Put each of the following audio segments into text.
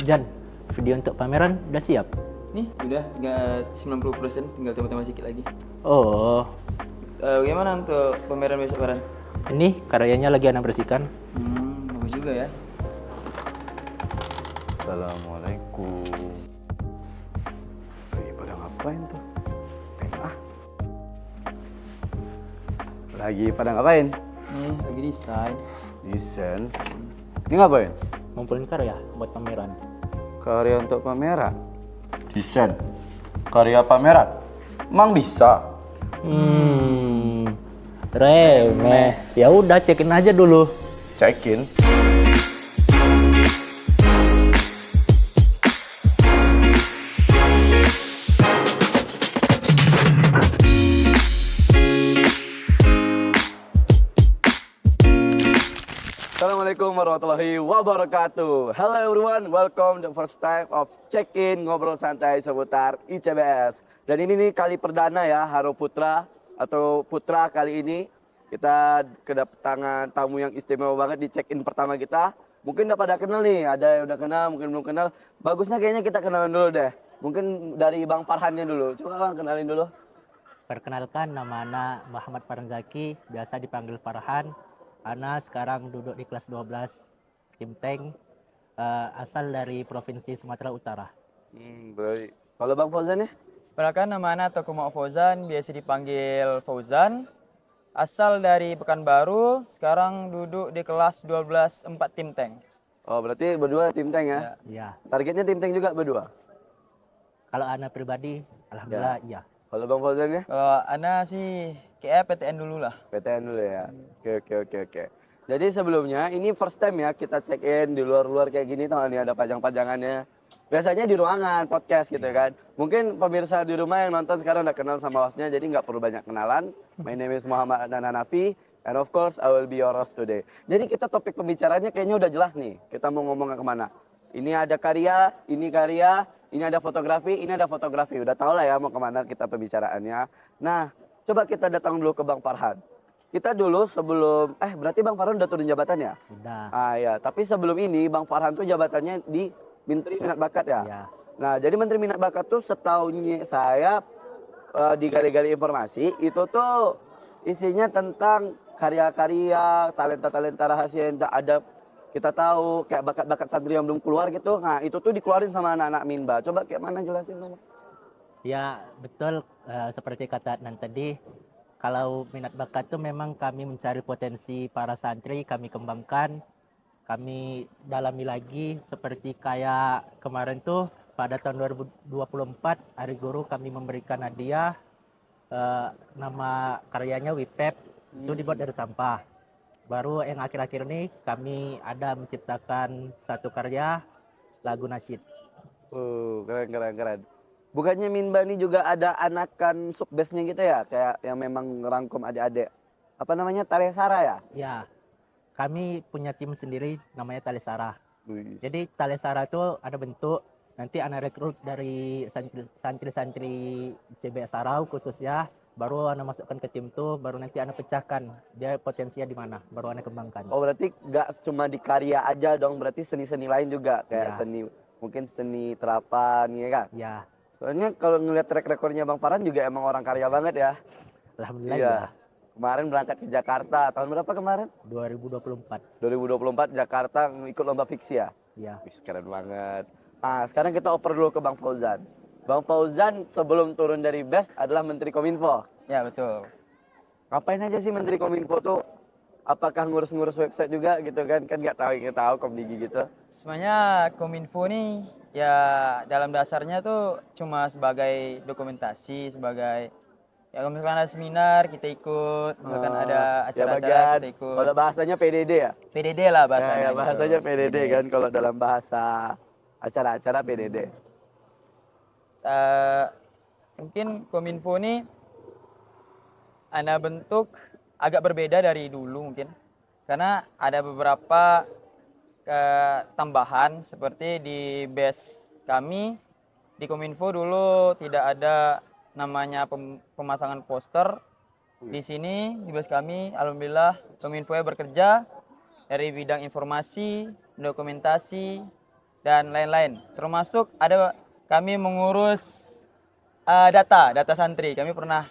Jan, video untuk pameran udah siap? Nih, udah nggak 90%, tinggal tambah-tambah sedikit lagi. Oh, Gimana untuk pameran besok, Baran? ini karyanya lagi Ana bersihkan. Bagus juga ya. Assalamualaikum. Lagi pada ngapain tuh? Lagi pada ngapain? Nih, lagi desain. Desain. Ini ngapain? Ngumpulin karya buat pameran. Karya untuk pameran. Desain. Karya pameran. Emang bisa? Remeh. Ya udah, cekin aja dulu. Cekin. Assalamualaikum warahmatullahi wabarakatuh. Hello everyone, welcome the first time of check-in ngobrol santai seputar ICBS. Dan ini nih kali perdana ya Haro Putra atau Putra kali ini kita kedatangan tamu yang istimewa banget di check-in pertama kita. Mungkin udah pada kenal nih, ada yang udah kenal, mungkin belum kenal. Bagusnya kayaknya kita kenalan dulu deh. Mungkin dari Bang Farhannya dulu. Coba Bang kenalin dulu. Perkenalkan, nama Ana Muhammad Farhan Zaki, biasa dipanggil Farhan. Ana sekarang duduk di kelas 12 Tim Tank, asal dari Provinsi Sumatera Utara. Baik. Kalau Bang Fauzan ya? Perkenalkan, nama Ana Tokumo Fauzan, biasa dipanggil Fauzan. Asal dari Pekanbaru, sekarang duduk di kelas 12 4 Tim Tank. Oh berarti berdua tim tank ya? Ya, Targetnya tim tank juga berdua? kalau Ana pribadi, alhamdulillah iya. Kalau Bang Fauzan ya? Kalau Ana sih kayak PTN dulu lah. PTN dulu ya. Oke. Jadi sebelumnya ini first time ya kita check in di luar-luar kayak gini tuh nih ada pajang-pajangannya. Biasanya di ruangan podcast gitu kan. Mungkin pemirsa di rumah yang nonton sekarang udah kenal sama hostnya jadi nggak perlu banyak kenalan. My name is Muhammad Nanafi and of course I will be your host today. Jadi kita topik pembicaranya kayaknya udah jelas nih. Kita mau ngomong kemana. Ini ada karya, ini ada fotografi, ini ada fotografi. Udah tau lah ya mau kemana kita pembicaraannya. Nah, coba kita datang dulu ke Bang Farhan. Kita dulu sebelum, berarti Bang Farhan udah turun jabatan ya? Udah. Ya, tapi sebelum ini Bang Farhan tuh jabatannya di Menteri Minat Bakat ya? Ya. Nah, jadi Menteri Minat Bakat tuh setaunya saya di gali-gali informasi, itu tuh isinya tentang karya-karya, talenta-talenta rahasia yang tak ada kita tahu, kayak bakat-bakat santri yang belum keluar gitu. Nah, itu tuh dikeluarin sama anak-anak Minba. Coba kayak mana jelasin dong? Ya, betul, seperti kata Nan tadi, kalau minat bakat itu memang kami mencari potensi para santri, kami kembangkan, kami dalami lagi, seperti kayak kemarin tuh pada tahun 2024 Hari Guru kami memberikan hadiah, nama karyanya WIPEP, itu dibuat dari sampah. Baru yang akhir-akhir ini kami ada menciptakan satu karya lagu nasyid. Keren. Bukannya Minba ini juga ada anakan subbasnya gitu ya? Kayak yang memang ngerangkum adik-adik. Apa namanya? Talesara ya? Ya, kami punya tim sendiri namanya Talesara. Wih. Jadi Talesara itu ada bentuk, nanti anak rekrut dari santri-santri CBS Sarau khususnya, baru anak masukkan ke tim tuh, baru nanti anak pecahkan dia potensinya di mana, baru anak kembangkan. Oh berarti nggak cuma di karya aja dong, berarti seni-seni lain juga kayak Ya. seni mungkin seni terapan ya kan? Ya, Soalnya kalau ngeliat track recordnya Bang Farhan juga emang orang karya banget ya. alhamdulillah Iya. ya. Kemarin berangkat ke Jakarta, tahun berapa kemarin? 2024. 2024 Jakarta ikut lomba fiksi ya? Ya. Wih, keren banget. Nah, sekarang kita oper dulu ke Bang Fauzan. Bang Fauzan sebelum turun dari BES adalah Menteri Kominfo. Ya, betul. Ngapain aja sih Menteri Kominfo tuh? Apakah ngurus-ngurus website juga gitu kan? Kan nggak tahu Komdigi gitu. Sebenarnya Kominfo nih ya dalam dasarnya tuh cuma sebagai dokumentasi, sebagai ya kalau misalkan ada seminar kita ikut, misalkan ada acara-acara kita ikut. Kalau bahasanya PDD ya? PDD lah bahasanya. Ya, gitu. bahasanya PDD kan kalau dalam bahasa acara-acara PDD. Mungkin Kominfo ini ada bentuk agak berbeda dari dulu mungkin. Karena ada beberapa tambahan seperti di base kami di Kominfo dulu tidak ada namanya pemasangan poster. Di sini di base kami alhamdulillah Kominfo bekerja dari bidang informasi, dokumentasi, dan lain-lain. Termasuk kami mengurus data santri. Kami pernah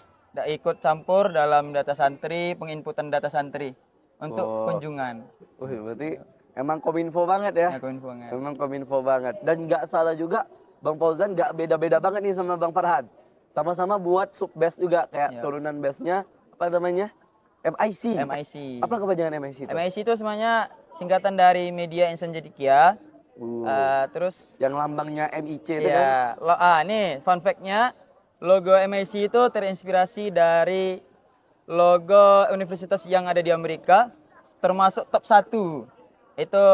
ikut campur dalam data santri, penginputan data santri untuk Oh. kunjungan. Wih, berarti emang kominfo banget ya. Ya, kominfo banget. Emang kominfo banget. Dan nggak salah juga, Bang Fauzan nggak beda-beda banget nih sama Bang Farhan. Sama-sama buat sub-base juga, kayak Ya. turunan base-nya, apa namanya? MIC. MIC. Apa kepanjangan MIC itu? MIC itu semuanya singkatan dari Media Insan Cendekia. Terus Yang lambangnya MIC itu kan? ya, nih fun fact-nya, logo MIC itu terinspirasi dari logo universitas yang ada di Amerika, termasuk top 1 itu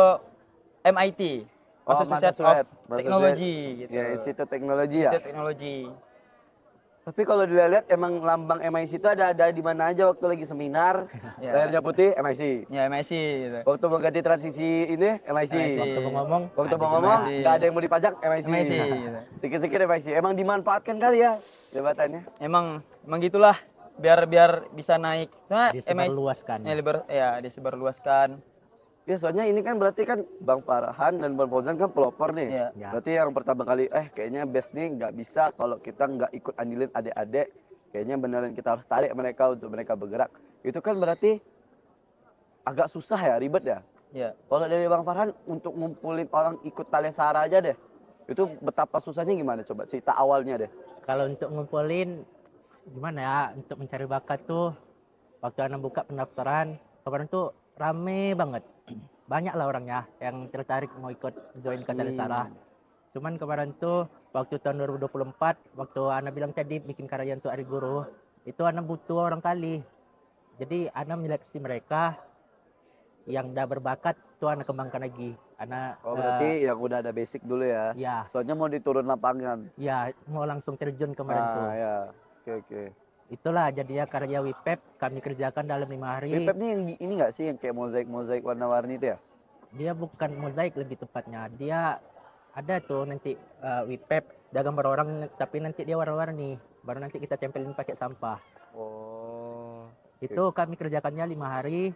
MIT, Massachusetts of Technology gitu. Ya, Institut Teknologi ya. Institut Teknologi. Tapi kalau dilihat emang lambang MIC itu ada di mana aja waktu lagi seminar, Ya. layarnya putih MIC. Ya, MIC gitu. Waktu mau ganti transisi ini MIC. MIC. Waktu mau ngomong, Waktu ada mau di ngomong MIC. nggak ada yang mau dipajak MIC. MIC gitu. Sikit-sikit MIC. Emang dimanfaatkan kali ya jabatannya. Emang gitulah biar bisa naik. Cuma disebarluaskan. Disebarluaskan. Ya soalnya ini kan berarti kan Bang Farhan dan Bang Fauzan kan pelopor nih. Iya. Ya. Berarti yang pertama kali kayaknya best nih nggak bisa kalau kita nggak ikut andilin adik-adik. Kayaknya beneran kita harus tarik mereka untuk mereka bergerak. Itu kan berarti agak susah ya, ribet ya. Ya. Kalau dari Bang Farhan untuk ngumpulin orang ikut Talesara aja deh. Itu betapa susahnya gimana coba cerita awalnya deh. Kalau untuk ngumpulin gimana ya, untuk mencari bakat tuh waktu anak buka pendaftaran kemarin tuh rame banget. Banyak lah orangnya yang tertarik mau ikut join ke Talesara. Cuman kemarin tuh waktu tahun 2024 waktu anak bilang tadi bikin karya untuk Hari Guru, itu anak butuh orang kali. Jadi anak menyeleksi mereka yang udah berbakat tuh anak kembangkan lagi. Anak Berarti yang udah ada basic dulu ya. ya, Soalnya mau diturun lapangan. ya mau langsung terjun kemarin tuh. Ya. Oke. Itulah jadinya karya WIPEP kami kerjakan dalam 5 hari. WIPEP nih yang ini nggak sih yang kayak mozaik warna-warni itu ya? Dia bukan mozaik lebih tepatnya. Dia ada tuh nanti WIPEP ada gambar orang tapi nanti dia warna-warni. Baru nanti kita tempelin pakai sampah. Oh. Itu kami kerjakannya 5 hari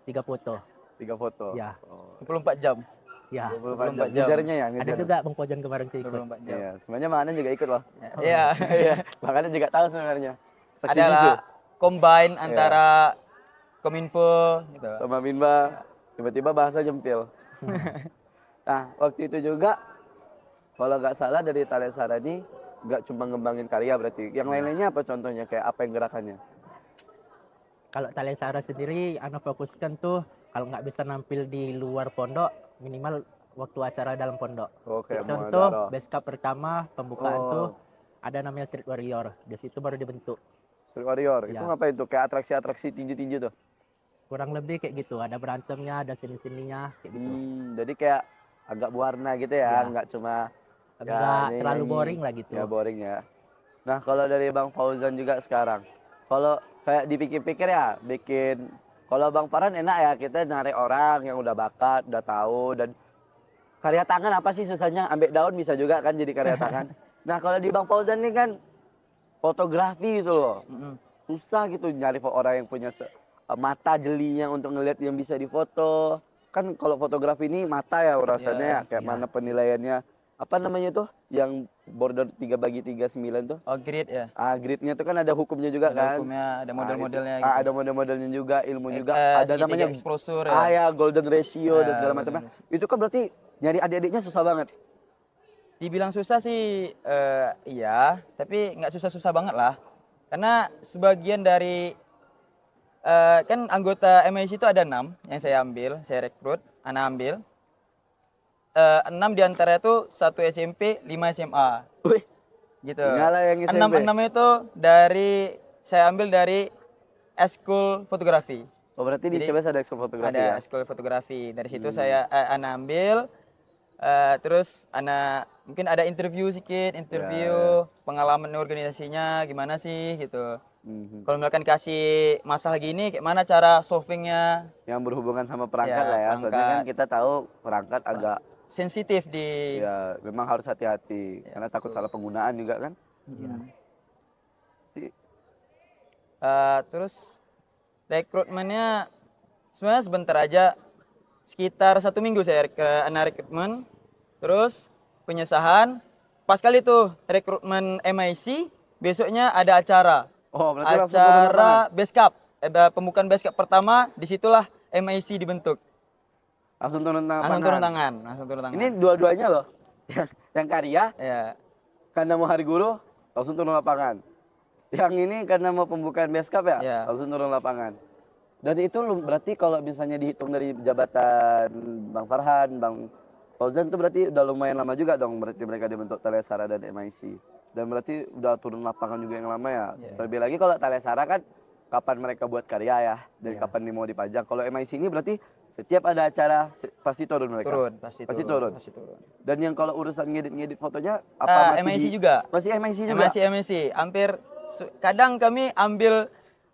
3 foto. 3 foto. Ya. 24 jam. Ya. 24 jam. jam. Ngejarnya ya, Ada ngejar. juga Bang Pojan kemarin tuh ikut. 24 jam. Iya, sebenarnya Mana juga ikut loh. Iya. Iya. Makanya juga tahu sebenarnya. Saksi bisu Adalah combine antara Kominfo gitu. sama Minba. Tiba-tiba bahasa jempil. Nah, waktu itu juga kalau nggak salah dari Talesara ini nggak cuma ngembangin karya berarti. Yang lain-lainnya apa contohnya? Kayak apa yang gerakannya? Kalau Talesara sendiri anak fokuskan tuh kalau nggak bisa nampil di luar pondok minimal waktu acara dalam pondok. Oke, Contoh base cup pertama pembukaan Oh. tuh ada namanya Street Warrior. Di situ baru dibentuk. Street Warrior. Itu Ya. ngapain tuh? Kayak atraksi-atraksi tinju-tinju tuh. Kurang lebih kayak gitu. Ada berantemnya, ada sini-sininya kayak gitu. Jadi kayak agak berwarna gitu ya, Ya. nggak cuma Enggak ini, terlalu ini. boring lah gitu. Ya boring ya. Nah kalau dari Bang Fauzan juga sekarang, kalau kayak dipikir-pikir ya, bikin kalau Bang Farhan enak ya kita narik orang yang udah bakat, udah tahu dan karya tangan apa sih susahnya? Ambek daun bisa juga kan jadi karya tangan. Nah kalau di Bang Fauzan ini kan fotografi gitu loh, susah gitu nyari orang yang punya mata jelinya untuk ngelihat yang bisa difoto. Kan kalau fotografi ini mata ya rasanya ya, kayak ya. mana penilaiannya. Apa namanya tuh yang border 3/39 tuh? Oh, grid ya. Gridnya tuh kan ada hukumnya juga Ada kan? hukumnya, ada model-modelnya Itu. gitu. Ada model-modelnya juga, ilmu juga. Ada segitiga namanya exposure ya. ya golden ratio dan Ya, segala golden macamnya. ratio. Itu kan berarti nyari adik-adiknya susah banget. Dibilang susah sih iya, tapi nggak susah-susah banget lah. Karena sebagian dari kan anggota MIC itu ada 6 yang saya rekrut, anak ambil. 6 diantara itu 1 SMP, 5 SMA. Wih, Gitu. nyala yang SMP. 6 itu saya ambil dari eskul fotografi. Oh berarti di Jadi, CBS ada ekskul fotografi Ada ya? eskul fotografi. Dari situ saya anak ambil, terus anak mungkin ada interview sedikit, pengalaman organisasinya gimana sih gitu. Kalau misalkan kasih masalah gini, kayak mana cara solvingnya? Yang berhubungan sama perangkat Ya, lah ya. Soalnya kan perangkat. kita tahu perangkat agak Sensitif di. ya memang harus hati-hati karena takut salah penggunaan juga kan. Terus rekrutmennya sebenarnya sebentar aja, sekitar 1 minggu saya ke anak rekrutmen. terus penyesahan, pas kali tuh rekrutmen MIC, besoknya ada acara. Oh, berarti langsung turun lapangan. Acara base cup, ada pembukaan base cup pertama, disitulah MIC dibentuk. Langsung turun lapangan. Langsung turun tangan. Ini dua-duanya loh. Yang karya Ya, karena mau hari guru langsung turun lapangan. Yang ini karena mau pembukaan base cup ya, Iya. langsung turun lapangan. Dan itu berarti kalau misalnya dihitung dari jabatan Bang Farhan, Bang Fauzan itu berarti udah lumayan lama juga dong berarti mereka dibentuk Talesara dan MIC. Dan berarti udah turun lapangan juga yang lama ya. Iya. Terlebih lagi kalau Talesara kan kapan mereka buat karya ya dan Iya. kapan nih mau dipajang. Kalau MIC ini berarti setiap ada acara pasti turun mereka. pasti Pasti turun. turun. Dan yang kalau urusan ngedit-ngedit fotonya apa Ah, masih MIC di- juga. Masih MIC juga. MIC. Hampir kadang kami ambil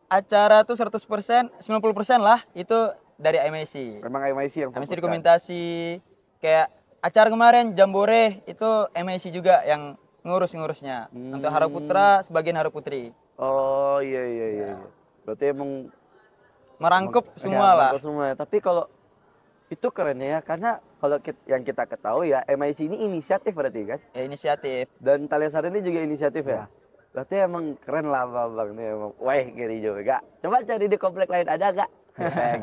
acara tuh 100%, 90% lah itu dari MIC. Memang MIC yang MIC fokuskan. dokumentasi, kayak acara kemarin Jambore itu MIC juga yang ngurusnya. Untuk Haraputra sebagian Haraputri. Oh iya. Berarti emang Merangkup ya, semua lah. merangkul semua. Tapi kalau itu keren ya karena kalau yang kita ketahui ya MIC ini inisiatif berarti kan. Ya, inisiatif. Dan Talesara ini juga inisiatif ya. Berarti emang keren lah Bang ini emang. Wah, kiri juga. Coba cari di komplek lain ada gak?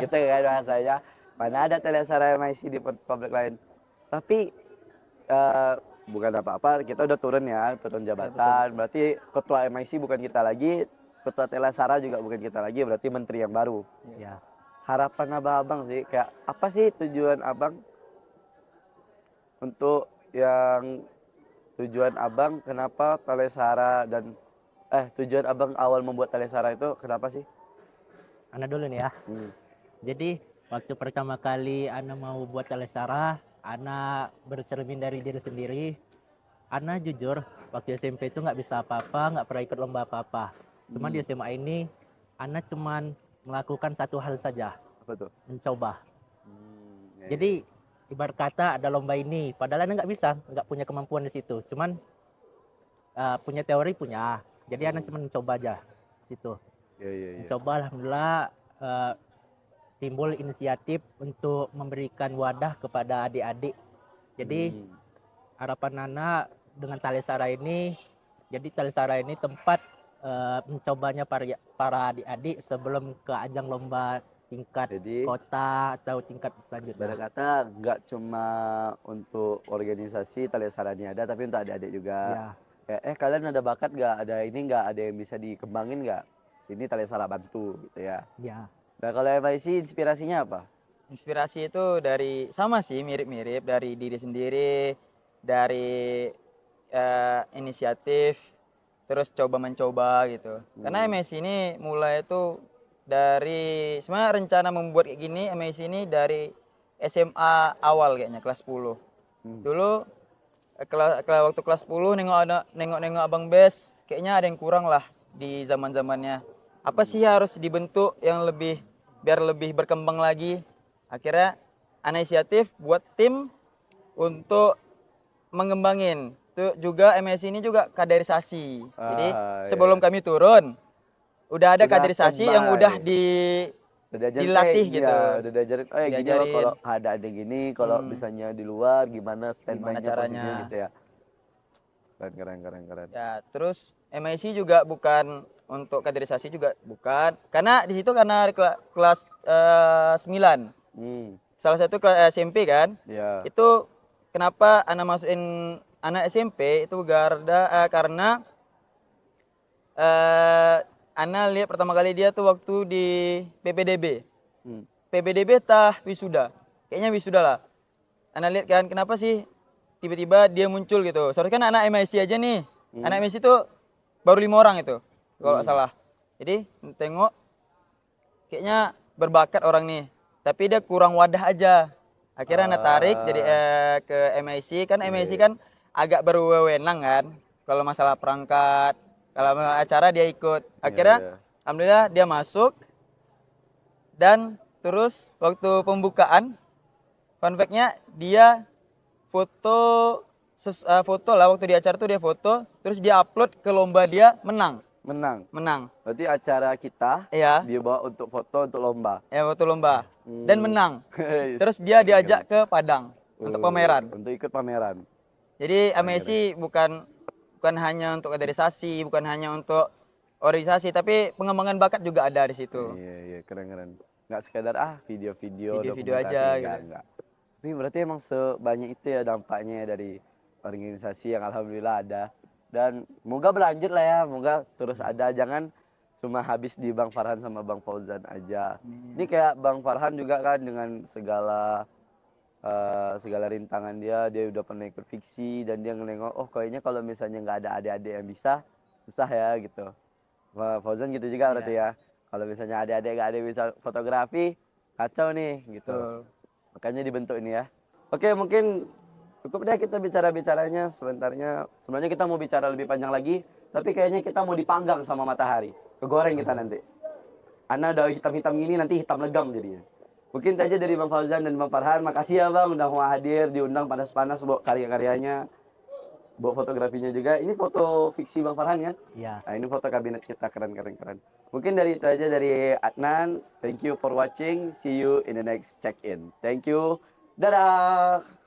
Gitu kan bahasanya. Mana ada Talesara MIC di komplek lain. Tapi bukan apa-apa, kita udah turun ya, turun jabatan. Berarti ketua MIC bukan kita lagi, ketua Talesara juga bukan kita lagi, berarti menteri yang baru. Ya. Harapan abang sih, kayak apa sih tujuan abang untuk yang tujuan abang kenapa Talesara dan tujuan abang awal membuat Talesara itu kenapa sih? Ana dulu nih ya. Jadi waktu pertama kali Ana mau buat Talesara, Ana bercermin dari diri sendiri. Ana jujur waktu SMP itu nggak bisa apa-apa, nggak pernah ikut lomba apa-apa. Cuma di SMA ini Ana cuman melakukan satu hal saja, Apa tuh? mencoba. Ya, Jadi ibarat kata ada lomba ini, padahal Ana nggak bisa, nggak punya kemampuan di situ. Cuman punya teori punya. Jadi Ana cuma mencoba aja di situ. ya. Coba alhamdulillah timbul inisiatif untuk memberikan wadah kepada adik-adik. Jadi harapan Nana dengan Talesara ini, jadi Talesara ini tempat mencobanya para adik-adik sebelum ke ajang lomba tingkat Jadi kota atau tingkat ibarat selanjutnya. kata nggak cuma untuk organisasi Talesara ini ada, tapi untuk adik-adik juga. Ya, Kayak, kalian ada bakat nggak? Ada ini nggak? Ada yang bisa dikembangin nggak? Ini Talesara bantu gitu ya. ya, Nah kalau MIC inspirasinya apa? Inspirasi itu dari sama sih, mirip-mirip dari diri sendiri, dari inisiatif, terus coba mencoba gitu. Karena MIC ini mulai itu dari sebenarnya rencana membuat kayak gini MIC ini dari SMA awal kayaknya kelas 10. Dulu waktu kelas 10 nengok Abang Bes, kayaknya ada yang kurang lah di zaman-zamannya. Apa sih harus dibentuk yang lebih biar lebih berkembang lagi? Akhirnya ana inisiatif buat tim untuk mengembangin. Itu juga MSC ini juga kaderisasi. Jadi sebelum kami turun udah ada Udah kaderisasi standby. yang udah Udah diajarin, dilatih iya, gitu. udah diajarin, gini loh Diajarin. kalau keadaan gini, kalau misalnya di luar gimana Gimana standby-nya caranya. posisinya gitu ya. Keren. Ya, terus MIC juga bukan untuk kaderisasi juga bukan. Karena di situ karena kelas 9. Salah satu kelas SMP kan. Ya. Itu kenapa anak masukin anak SMP itu karena anak lihat pertama kali dia tuh waktu di PPDB. PPDB wisuda. Kayaknya wisuda lah. Anak lihat kan kenapa sih tiba-tiba dia muncul gitu. Seharusnya kan anak MIC aja nih. Anak MIC itu baru 5 orang itu kalau nggak salah. Jadi tengok kayaknya berbakat orang nih. Tapi dia kurang wadah aja. Akhirnya anak tarik jadi ke MIC. Kan MIC kan agak berwenang kan. Kalau masalah perangkat, kalau masalah acara dia ikut. Akhirnya alhamdulillah dia masuk. Dan terus waktu pembukaan, fun fact-nya dia foto lah waktu di acara tuh dia foto, terus dia upload ke lomba dia menang. Berarti acara kita Iya. dia bawa untuk foto untuk lomba. Ya foto lomba dan menang. Terus dia diajak ke Padang. untuk pameran. Untuk ikut pameran. Jadi Amesi bukan hanya untuk kaderisasi, bukan hanya untuk organisasi, tapi pengembangan bakat juga ada di situ. Iya, keren. Nggak sekedar video-video Video-video dokumentasi, aja enggak. Tapi berarti emang sebanyak itu ya dampaknya ya dari organisasi yang alhamdulillah ada. Dan moga berlanjut lah ya, moga terus ada. Jangan cuma habis di Bang Farhan sama Bang Fauzan aja. Ini kayak Bang Farhan juga kan dengan segala rintangan dia udah pernah ikut fiksi dan dia ngelengok, oh kayaknya kalau misalnya nggak ada adik-adik yang bisa, susah ya gitu. Wah, Fauzan gitu juga berarti ya. Kalau misalnya adik-adik nggak ada yang bisa fotografi, kacau nih gitu. Makanya dibentuk ini ya. Oke, mungkin cukup deh kita bicara-bicaranya sebentarnya. Sebenarnya kita mau bicara lebih panjang lagi, tapi kayaknya kita mau dipanggang sama matahari. Kegoreng kita nanti. Ana udah hitam-hitam gini, nanti hitam legam jadinya. Mungkin itu aja dari Bang Fauzan dan Bang Farhan. Makasih ya Bang udah mau hadir, diundang panas-panas bawa karya-karyanya, bawa fotografinya juga. Ini foto fiksi Bang Farhan ya? Iya. Nah, ini foto kabinet kita keren. Mungkin dari itu aja dari Adnan. Thank you for watching. See you in the next check-in. Thank you. Dadah.